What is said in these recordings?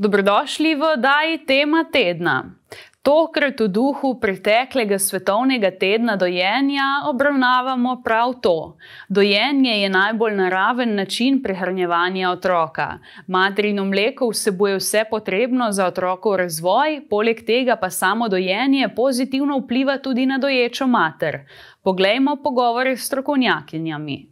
Dobrodošli v oddaji Tema tedna. Tokrat v duhu preteklega svetovnega tedna dojenja obravnavamo prav to. Dojenje je najbolj naraven način prehranjevanja otroka. Materino mleko vsebuje vse potrebno za otrokov razvoj, poleg tega pa samo dojenje pozitivno vpliva tudi na doječo mater. Poglejmo pogovore s strokovnjakinjami.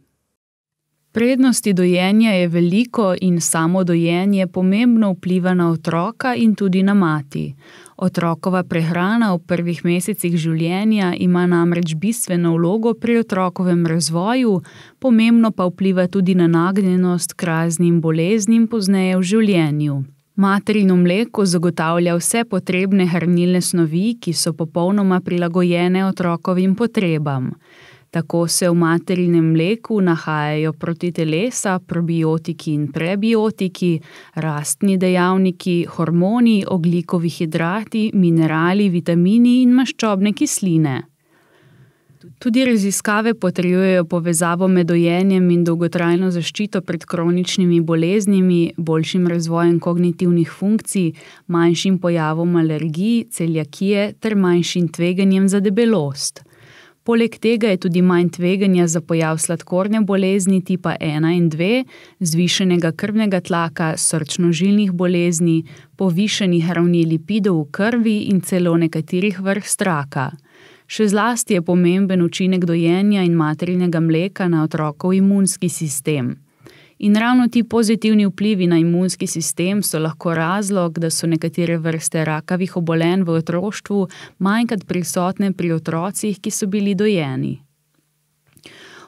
Prednosti dojenja je veliko in samo dojenje pomembno vpliva na otroka in tudi na mati. Otrokova prehrana v prvih mesecih življenja ima namreč bistveno vlogo pri otrokovem razvoju, pomembno pa vpliva tudi na nagnjenost k raznim boleznim pozneje v življenju. Materino mleko zagotavlja vse potrebne hranilne snovi, ki so popolnoma prilagojene otrokovim potrebam. Tako se v materinem mleku nahajajo protitelesa, probiotiki in prebiotiki, rastni dejavniki, hormoni, ogljikovi hidrati, minerali, vitamini in maščobne kisline. Tudi raziskave potrjujejo povezavo med dojenjem in dolgotrajno zaščito pred kroničnimi boleznimi, boljšim razvojem kognitivnih funkcij, manjšim pojavom alergij, celiakije ter manjšim tveganjem za debelost. Poleg tega je tudi manj tveganja za pojav sladkorne bolezni tipa 1 in 2, zvišenega krvnega tlaka, srčno-žilnih bolezni, povišanih ravni lipidov v krvi in celo nekaterih vrst raka. Še zlasti je pomemben učinek dojenja in materinega mleka na otrokov imunski sistem. In ravno ti pozitivni vplivi na imunski sistem so lahko razlog, da so nekatere vrste rakavih obolenj v otroštvu manjkrat prisotne pri otrocih, ki so bili dojeni.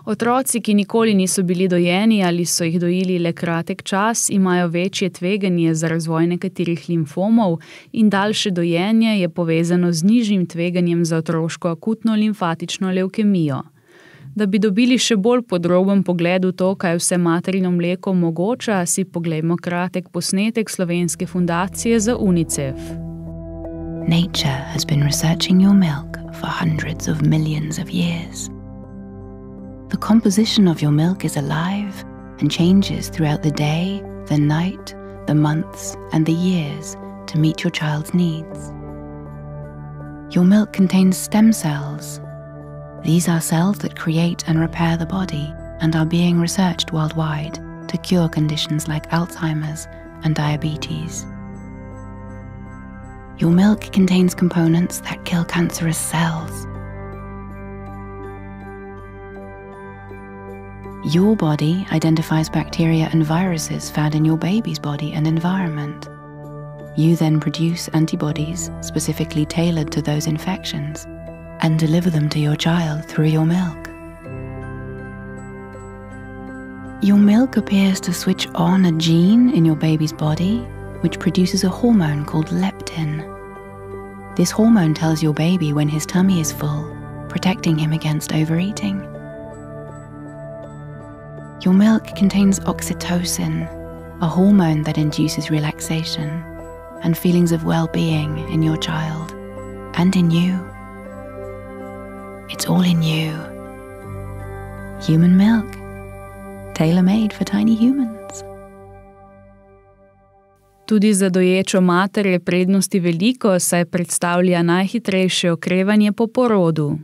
Otroci, ki nikoli niso bili dojeni ali so jih dojili le kratek čas, imajo večje tveganje za razvoj nekaterih limfomov in daljše dojenje je povezano z nižjim tveganjem za otroško akutno limfatično levkemijo. Da bi dobili še bolj podroben pogled v to, kaj vse materino mleko omogoča, si poglejmo kratek posnetek Slovenske fundacije za UNICEF. Nature has been researching your milk for hundreds of millions of years. The composition of your milk is alive and changes throughout the day, the night, the months and the years to meet your child's needs. Your milk contains stem cells. These are cells that create and repair the body and are being researched worldwide to cure conditions like Alzheimer's and diabetes. Your milk contains components that kill cancerous cells. Your body identifies bacteria and viruses found in your baby's body and environment. You then produce antibodies specifically tailored to those infections and deliver them to your child through your milk. Your milk appears to switch on a gene in your baby's body, which produces a hormone called leptin. This hormone tells your baby when his tummy is full, protecting him against overeating. Your milk contains oxytocin, a hormone that induces relaxation and feelings of well-being in your child and in you. It's all in you. Human milk, tailor-made for tiny humans. Tudi za doječo mater je prednosti veliko, saj predstavlja najhitrejše okrevanje po porodu.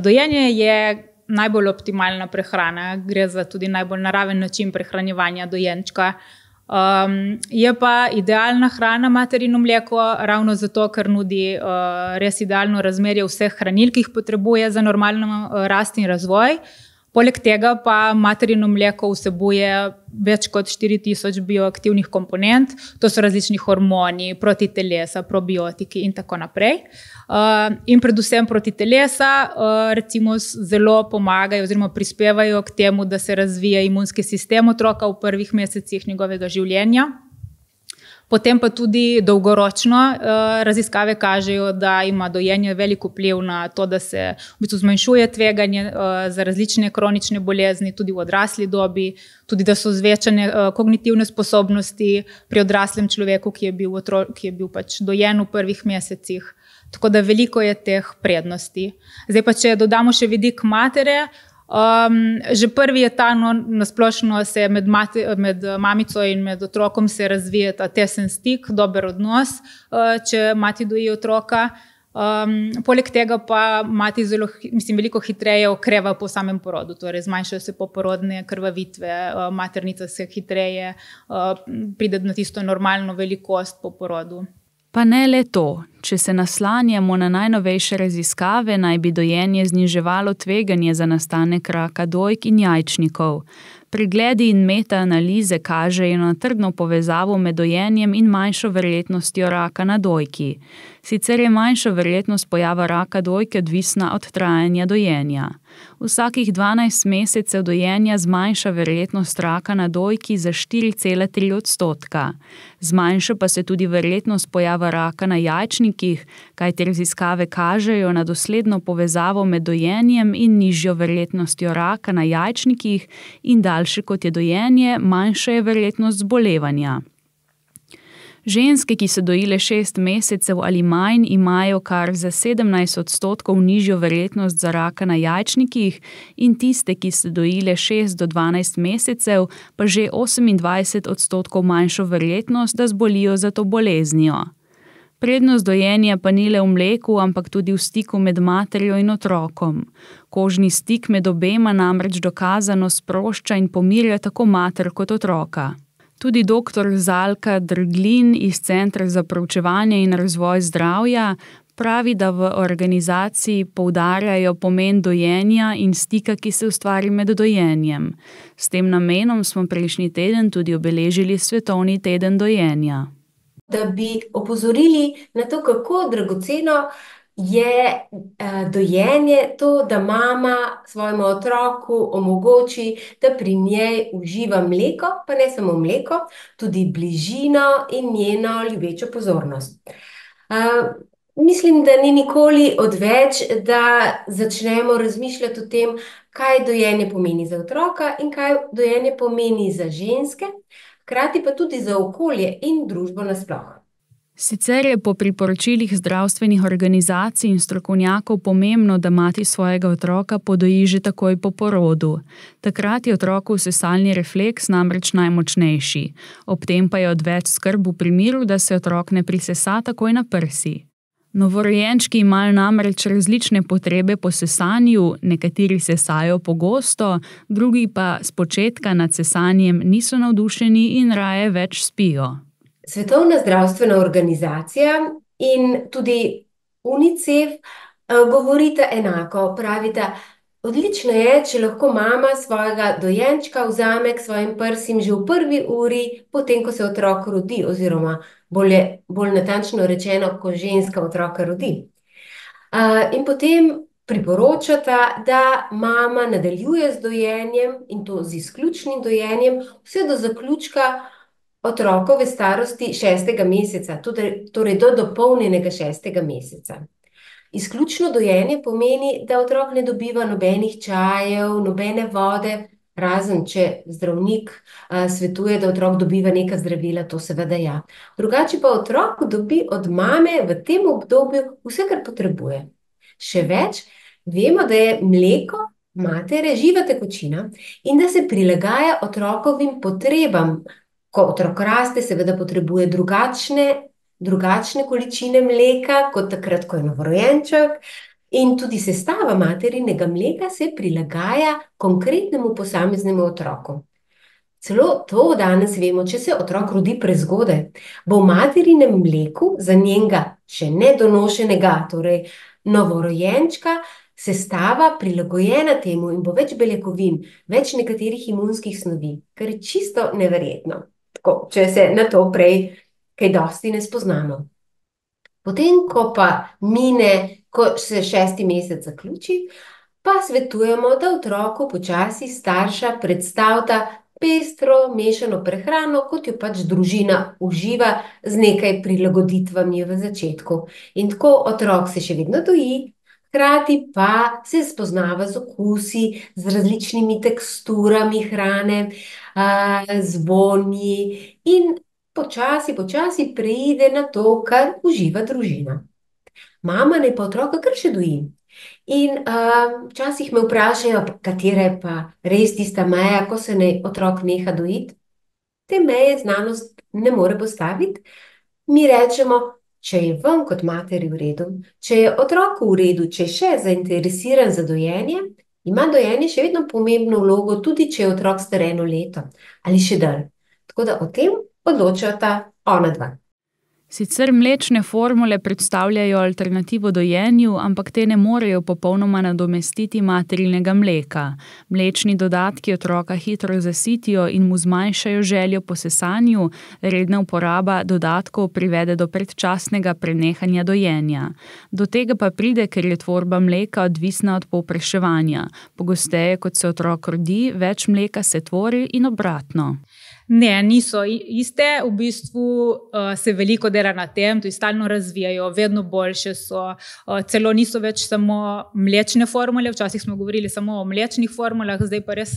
Dojenje je najbolj optimalna prehrana, gre za tudi najbolj naraven način prehranjevanja dojenčka. Je pa idealna hrana materino mleko ravno zato, ker nudi res idealno razmerje vseh hranil, ki jih potrebuje za normalno rast in razvoj. Poleg tega pa materino mleko vsebuje več kot 4000 bioaktivnih komponent, to so različni hormoni, protitelesa, probiotiki in tako naprej. In predvsem protitelesa recimo zelo pomagajo oziroma prispevajo k temu, da se razvije imunski sistem otroka v prvih mesecih njegovega življenja. Potem pa tudi dolgoročno raziskave kažejo, da ima dojenje velik vpliv na to, da se v bistvu zmanjšuje tveganje za različne kronične bolezni tudi v odrasli dobi, tudi da so zvečane kognitivne sposobnosti pri odraslem človeku, ki je bil pač dojen v prvih mesecih. Tako da veliko je teh prednosti. Zdaj pa, če dodamo še vidik matere, Že prvi je ta, no, nasplošno se med mamico in med otrokom se razvije ta tesen stik, dober odnos, če mati doji otroka. Poleg tega pa mati veliko hitreje okreva po samem porodu, torej zmanjšajo se poporodne krvavitve, maternica se hitreje pride na tisto normalno velikost po porodu. Pa ne le to, če se naslanjamo na najnovejše raziskave, naj bi dojenje zniževalo tveganje za nastanek raka dojk in jajčnikov. Pregledi in metaanalize kažejo na trdno povezavo med dojenjem in manjšo verjetnostjo raka na dojki. Sicer je manjša verjetnost pojava raka dojke odvisna od trajanja dojenja. Vsakih 12 mesecev dojenja zmanjša verjetnost raka na dojki za 4,3%. Zmanjša pa se tudi verjetnost pojava raka na jajčnikih, kajti raziskave kažejo na dosledno povezavo med dojenjem in nižjo verjetnostjo raka na jajčnikih in daljše kot je dojenje, manjša je verjetnost zbolevanja. Ženske, ki so dojile 6 mesecev ali manj, imajo kar za 17% nižjo verjetnost za raka na jajčnikih in tiste, ki so dojile 6 do 12 mesecev, pa že 28% manjšo verjetnost, da zbolijo za to boleznijo. Prednost dojenja pa ni le v mleku, ampak tudi v stiku med materjo in otrokom. Kožni stik med obema namreč dokazano sprošča in pomirja tako mater kot otroka. Tudi dr. Zalka Drglin iz Centra za proučevanje in razvoj zdravja pravi, da v organizaciji poudarjajo pomen dojenja in stika, ki se ustvari med dojenjem. S tem namenom smo prejšnji teden tudi obeležili Svetovni teden dojenja. Da bi opozorili na to, kako dragoceno je dojenje, to, da mama svojemu otroku omogoči, da pri njej uživa mleko, pa ne samo mleko, tudi bližino in njeno ljubečo pozornost. Mislim, da ni nikoli odveč, da začnemo razmišljati o tem, kaj dojenje pomeni za otroka in kaj dojenje pomeni za ženske, hkrati pa tudi za okolje in družbo nasploh. Sicer je po priporočilih zdravstvenih organizacij in strokovnjakov pomembno, da mati svojega otroka podoji že takoj po porodu. Takrat je otrokov sesalni refleks namreč najmočnejši. Ob tem pa je odveč skrb v primeru, da se otrok ne prisesa takoj na prsi. Novorojenčki imajo namreč različne potrebe po sesanju, nekateri sesajo pogosto, drugi pa spočetka nad sesanjem niso navdušeni in raje več spijo. Svetovna zdravstvena organizacija in tudi UNICEF govorita enako, pravita, odlično je, če lahko mama svojega dojenčka vzame k svojim prsim že v prvi uri, potem ko se otrok rodi, oziroma bolj natančno rečeno, ko ženska otroka rodi. In potem priporočata, da mama nadaljuje z dojenjem, in to z izključnim dojenjem, vse do zaključka otrokove starosti 6. meseca, torej do dopolnjenega 6. meseca. Izključno dojenje pomeni, da otrok ne dobiva nobenih čajev, nobene vode, razen če zdravnik svetuje, da otrok dobiva neka zdravila, to seveda ja. Drugače pa otrok dobi od mame v tem obdobju vse, kar potrebuje. Še več, vemo, da je mleko matere živa tekočina in da se prilagaja otrokovim potrebam. Ko otrok raste, seveda potrebuje drugačne količine mleka, kot takrat, ko je novorojenček, in tudi sestava materinega mleka se prilagaja konkretnemu posameznemu otroku. Celo to danes vemo, če se otrok rodi prezgodaj, bo v materinem mleku za njenega še nedonošenega, torej novorojenčka, sestava prilagojena temu in bo več beljakovin, več nekaterih imunskih snovi, kar je čisto neverjetno. Če se na to prej kaj dosti ne spoznamo. Potem, ko pa ko se 6. mesec zaključi, pa svetujemo, da otroku počasi starša predstavita pestro mešano prehrano, kot jo pač družina uživa z nekaj prilagoditvami v začetku. In tako otrok se še vedno doji, hkrati pa se spoznava z okusi, z različnimi teksturami hrane, z vonji in počasi preide na to, kar uživa družina. Mama naj pa otroka kar še doji. In včasih me vprašajo, katera je pa res tista meja, ko se naj otrok neha dojiti. Te meje znanost ne more postaviti. Mi rečemo, če je vam kot materi v redu, če je otroku v redu, če je še zainteresiran za dojenje, ima dojenje še vedno pomembno vlogo, tudi če je otrok star 1 leto ali še dalj. Tako da o tem odločata ona dva. Sicer mlečne formule predstavljajo alternativo dojenju, ampak te ne morejo popolnoma nadomestiti materinega mleka. Mlečni dodatki otroka hitro zasitijo in mu zmanjšajo željo po sesanju, redna uporaba dodatkov privede do predčasnega prenehanja dojenja. Do tega pa pride, ker je tvorba mleka odvisna od povpraševanja. Pogosteje, kot se otrok rodi, več mleka se tvori in obratno. Ne, niso iste, v bistvu se veliko dela na tem, tudi stalno razvijajo, vedno boljše so, celo niso več samo mlečne formule, včasih smo govorili samo o mlečnih formulah, zdaj pa res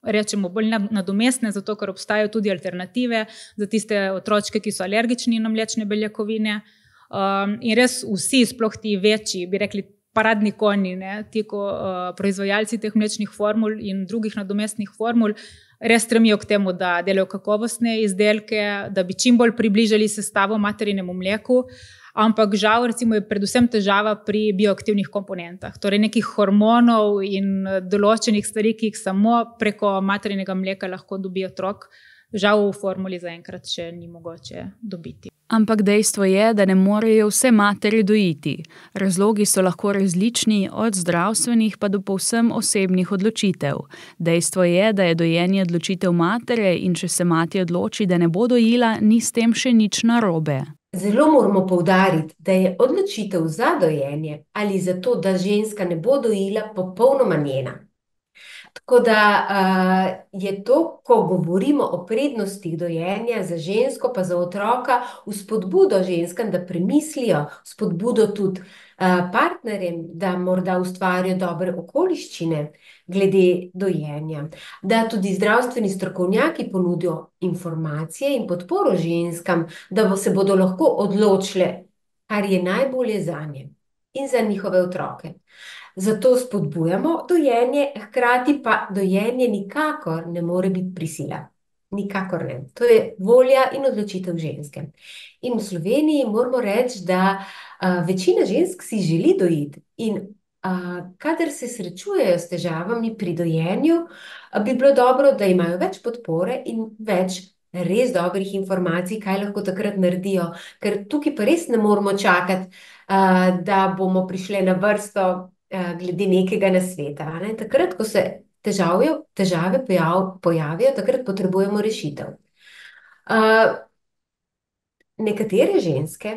rečemo bolj nadomestne, zato ker obstajajo tudi alternative za tiste otročke, ki so alergični na mlečne beljakovine. In res vsi, sploh ti večji, bi rekli paradni konji, ti proizvajalci teh mlečnih formul in drugih nadomestnih formul, res stremijo k temu, da delajo kakovostne izdelke, da bi čim bolj približali sestavo materinemu mleku, ampak žal recimo je predvsem težava pri bioaktivnih komponentah, torej nekih hormonov in določenih stvari, ki jih samo preko materinega mleka lahko dobi otrok, žal v formuli zaenkrat še ni mogoče dobiti. Ampak dejstvo je, da ne morejo vse materi dojiti. Razlogi so lahko različni, od zdravstvenih pa do povsem osebnih odločitev. Dejstvo je, da je dojenje odločitev matere in če se mati odloči, da ne bo dojila, ni s tem še nič narobe. Zelo moramo poudariti, da je odločitev za dojenje ali za to, da ženska ne bo dojila, popolnoma njena. Tako da je to, ko govorimo o prednostih dojenja za žensko pa za otroka, vzpodbudo ženskam, da premislijo, vzpodbudo tudi partnerjem, da morda ustvarijo dobre okoliščine glede dojenja, da tudi zdravstveni strokovnjaki ponudijo informacije in podporo ženskam, da se bodo lahko odločile, kar je najbolje zanje in za njihove otroke. Zato spodbujamo dojenje, hkrati pa dojenje nikakor ne more biti prisila. Nikakor ne. To je volja in odločitev ženske. In v Sloveniji moramo reči, da večina žensk si želi dojiti in kadar se srečujejo s težavami pri dojenju, bi bilo dobro, da imajo več podpore in več res dobrih informacij, kaj lahko takrat naredijo, ker tukaj pa res ne moramo čakati, da bomo prišli na vrsto glede nekega nasveta. Takrat, ko se težave pojavijo, takrat potrebujemo rešitev. Nekatere ženske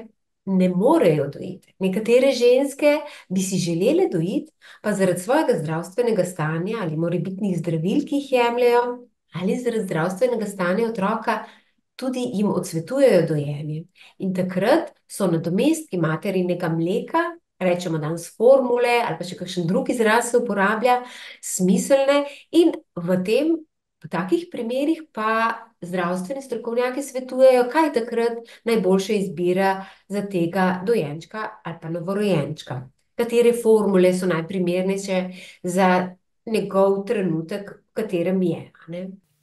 ne morejo dojiti. Nekatere ženske bi si želele dojiti, pa zaradi svojega zdravstvenega stanja ali morebitnih zdravil, ki jih jemljejo, ali zaradi zdravstvenega stanja otroka, tudi jim odsvetujejo dojenje. In takrat so nadomestki materinega mleka, rečemo danes formule ali pa še kakšen drug izraz se uporablja, smiselne in v takih primerih pa zdravstveni strokovnjaki svetujejo, kaj je takrat najboljša izbira za tega dojenčka ali pa novorojenčka. Katere formule so najprimernejše za njegov trenutek, v katerem je.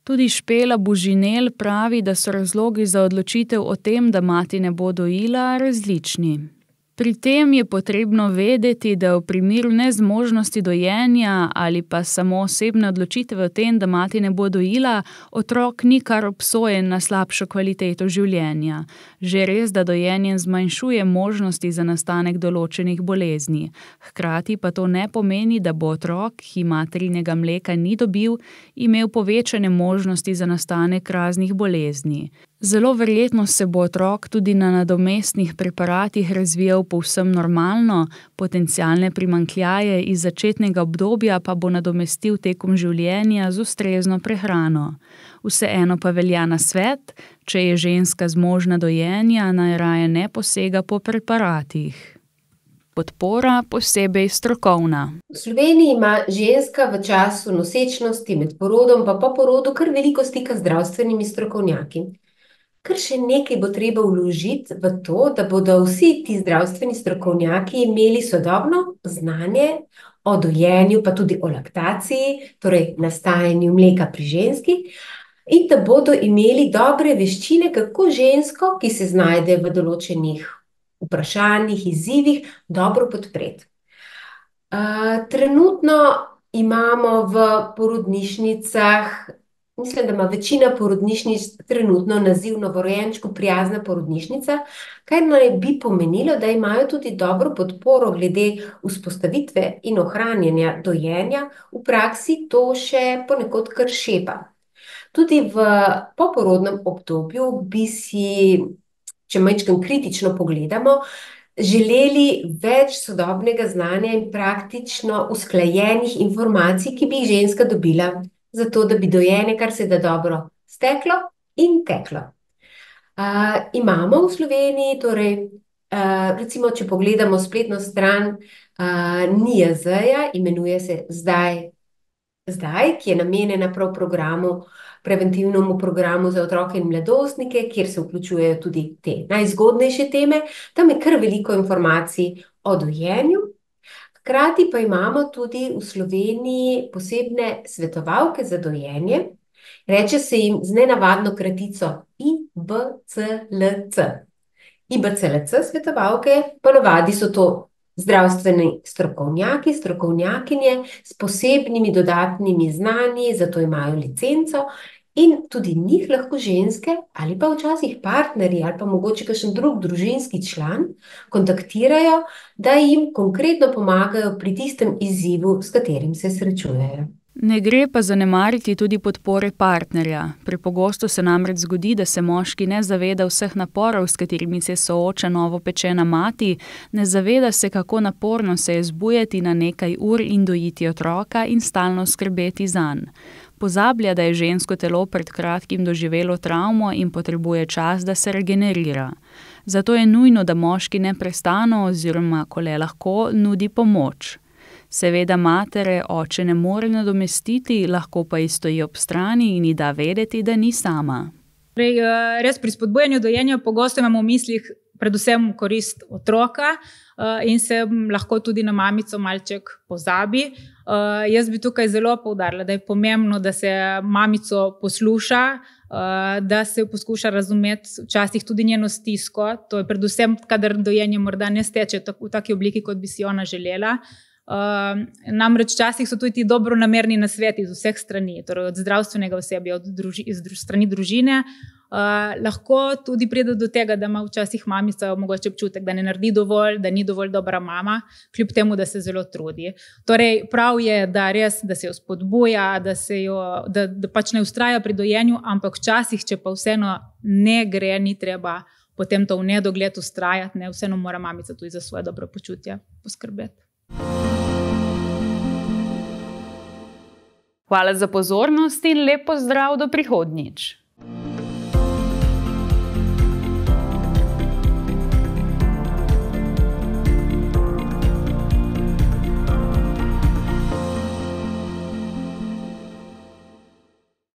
Tudi Špela Bužinel pravi, da so razlogi za odločitev o tem, da mati ne bo dojila, različni. Pri tem je potrebno vedeti, da v primeru nezmožnosti dojenja ali pa samo osebne odločitve o tem, da mati ne bo dojila, otrok ni kar obsojen na slabšo kvaliteto življenja. Že res, da dojenje zmanjšuje možnosti za nastanek določenih bolezni. Hkrati pa to ne pomeni, da bo otrok, ki materinega mleka ni dobil, imel povečane možnosti za nastanek raznih bolezni. Zelo verjetno se bo otrok tudi na nadomestnih preparatih razvijal povsem normalno, potencialne primanjkljaje iz začetnega obdobja pa bo nadomestil tekom življenja z ustrezno prehrano. Vseeno pa velja nasvet, če je ženska zmožna dojenja, naj raje ne posega po preparatih. Podpora posebej strokovna. V Sloveniji ima ženska v času nosečnosti med porodom pa po porodu kar veliko stika z zdravstvenimi strokovnjaki. kar še nekaj bo treba vložiti v to, da bodo vsi ti zdravstveni strokovnjaki imeli sodobno znanje o dojenju, pa tudi o laktaciji, torej nastajanju mleka pri ženski, in da bodo imeli dobre veščine, kako žensko, ki se znajde v določenih vprašanjih, izzivih, dobro podpreti. Trenutno imamo v porodnišnicah, mislim, da ima večina porodnišnic trenutno naziv novorojenčku prijazna porodnišnica, kar naj bi pomenilo, da imajo tudi dobro podporo glede vzpostavitve in ohranjanja dojenja, v praksi to še ponekod kar šepa. Tudi v poporodnem obdobju bi si, če majčkeno kritično pogledamo, želeli več sodobnega znanja in praktično usklajenih informacij, ki bi jih ženska dobila, zato da bi dojenje kar se da dobro steklo in teklo. Imamo v Sloveniji, torej, recimo, če pogledamo spletno stran NIJZ-ja, imenuje se Zdaj, ki je namenjena prav preventivnemu programu za otroke in mladostnike, kjer se vključujejo tudi te najzgodnejše teme. Tam je kar veliko informacij o dojenju. Hkrati pa imamo tudi v Sloveniji posebne svetovalke za dojenje. Reče se jim z nenavadno kratico IBCLC. IBCLC svetovalke, ponavadi so to zdravstveni strokovnjaki, strokovnjakinje s posebnimi dodatnimi znanji, zato imajo licenco, in tudi njih lahko ženske ali pa včasih partnerji ali pa mogoče kakšen drug družinski član kontaktirajo, da jim konkretno pomagajo pri tistem izzivu, s katerim se srečujejo. Ne gre pa zanemariti tudi podpore partnerja. Prepogosto se namreč zgodi, da se moški ne zaveda vseh naporov, s katerimi se sooča novopečena mati, ne zaveda se, kako naporno se je zbujati na nekaj ur in dojiti otroka in stalno skrbeti zanj. Pozablja, da je žensko telo pred kratkim doživelo travmo in potrebuje čas, da se regenerira. Zato je nujno, da moški neprestano oziroma, ko le lahko, nudi pomoč. Seveda matere oče ne more nadomestiti, lahko pa ji stoji ob strani in ji da vedeti, da ni sama. Res pri spodbujanju dojenja pogosto imamo v mislih predvsem korist otroka in se lahko tudi na mamico malček pozabi. Jaz bi tukaj zelo poudarila, da je pomembno, da se mamico posluša, da se poskuša razumeti včasih tudi njeno stisko. To je predvsem, kadar dojenje morda ne steče v taki obliki, kot bi si ona želela. Namreč včasih so tudi ti dobronamerni nasveti z vseh strani, torej od zdravstvenega osebja, od strani družine. Lahko tudi pride do tega, da ima včasih mamica mogoče občutek, da ne naredi dovolj, da ni dovolj dobra mama, kljub temu, da se zelo trudi. Torej, prav je, da res, da se jo spodbuja, da pač ne vztraja pri dojenju, ampak včasih, če pa vseeno ne gre, ni treba potem to v nedogled vztrajati, vseeno mora mamica tudi za svoje dobro počutje poskrbeti. Hvala za pozornost in lep pozdrav do prihodnjič.